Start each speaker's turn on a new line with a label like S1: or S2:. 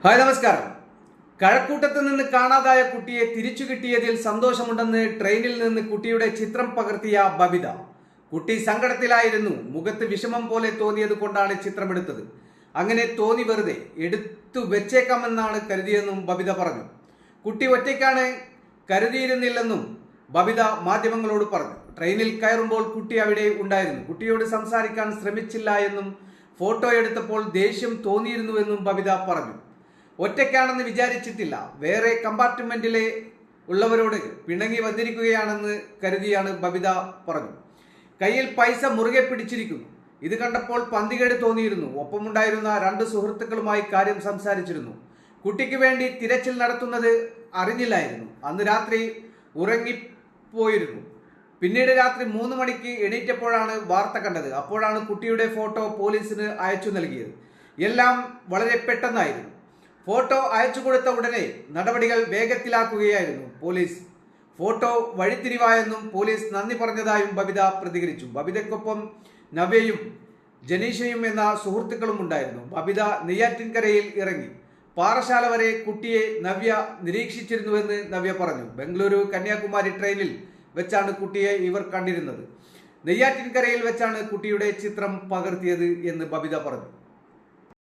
S1: Hi നമസ്കാരം. കഴക്കൂട്ടത്ത് നിന്ന് കാണാതായ കുട്ടിയെ തിരിച്ചു കിട്ടിയതിൽ സന്തോഷമുണ്ടെന്ന് ട്രെയിനിൽ നിന്ന് കുട്ടിയുടെ ചിത്രം പകർത്തിയ ബബിത. കുട്ടി സങ്കടത്തിലായിരുന്നു. മുഖത്ത് വിഷമം പോലെ തോന്നിയത് കൊണ്ടാണ് ചിത്രമെടുത്തത്. അങ്ങനെ തോന്നി വെറുതെ എടുത്തു വെച്ചേക്കാമെന്നാണ് കരുതിയെന്നും ബബിത പറഞ്ഞു. കുട്ടി ഒറ്റയ്ക്കാണ് കരുതിയിരുന്നില്ലെന്നും ബബിത മാധ്യമങ്ങളോട് പറഞ്ഞു. ട്രെയിനിൽ കയറുമ്പോൾ കുട്ടി അവിടെ ഉണ്ടായിരുന്നു. കുട്ടിയോട് സംസാരിക്കാൻ ശ്രമിച്ചില്ല എന്നും ഫോട്ടോ എടുത്തപ്പോൾ ദേഷ്യം തോന്നിയിരുന്നുവെന്നും ബബിത പറഞ്ഞു. ഒറ്റയ്ക്കാണെന്ന് വിചാരിച്ചിട്ടില്ല, വേറെ കമ്പാർട്ട്മെന്റിലെ ഉള്ളവരോട് പിണങ്ങി വന്നിരിക്കുകയാണെന്ന് കരുതിയാണ് ബബിത പറഞ്ഞു. കയ്യിൽ പൈസ മുറുകെ പിടിച്ചിരിക്കുന്നു. ഇത് കണ്ടപ്പോൾ പന്തികേട് തോന്നിയിരുന്നു. ഒപ്പമുണ്ടായിരുന്ന 2 സുഹൃത്തുക്കളുമായി കാര്യം സംസാരിച്ചിരുന്നു. കുട്ടിക്ക് വേണ്ടി തിരച്ചിൽ നടത്തുന്നത് അറിഞ്ഞില്ലായിരുന്നു. അന്ന് രാത്രി ഉറങ്ങിപ്പോയിരുന്നു. പിന്നീട് രാത്രി 3 മണിക്ക് എണീറ്റപ്പോഴാണ് വാർത്ത കണ്ടത്. അപ്പോഴാണ് കുട്ടിയുടെ ഫോട്ടോ പോലീസിന് അയച്ചു നൽകിയത്. എല്ലാം വളരെ പെട്ടെന്നായിരുന്നു. ഫോട്ടോ അയച്ചു കൊടുത്ത ഉടനെ നടപടികൾ വേഗത്തിലാക്കുകയായിരുന്നു പോലീസ്. ഫോട്ടോ വഴിത്തിരിവായെന്നും പോലീസ് നന്ദി പറഞ്ഞതായും ബബിത പ്രതികരിച്ചു. ബബിതയ്ക്കൊപ്പം നവ്യയും ജനീഷയും എന്ന സുഹൃത്തുക്കളും ഉണ്ടായിരുന്നു. ബബിത നെയ്യാറ്റിൻകരയിൽ ഇറങ്ങി. പാറശാല വരെ കുട്ടിയെ നവ്യ നിരീക്ഷിച്ചിരുന്നുവെന്ന് നവ്യ പറഞ്ഞു. ബംഗളൂരു കന്യാകുമാരി ട്രെയിനിൽ വെച്ചാണ് കുട്ടിയെ ഇവർ കണ്ടിരുന്നത്. നെയ്യാറ്റിൻകരയിൽ വെച്ചാണ് കുട്ടിയുടെ ചിത്രം പകർത്തിയത് എന്ന് ബബിത പറഞ്ഞു.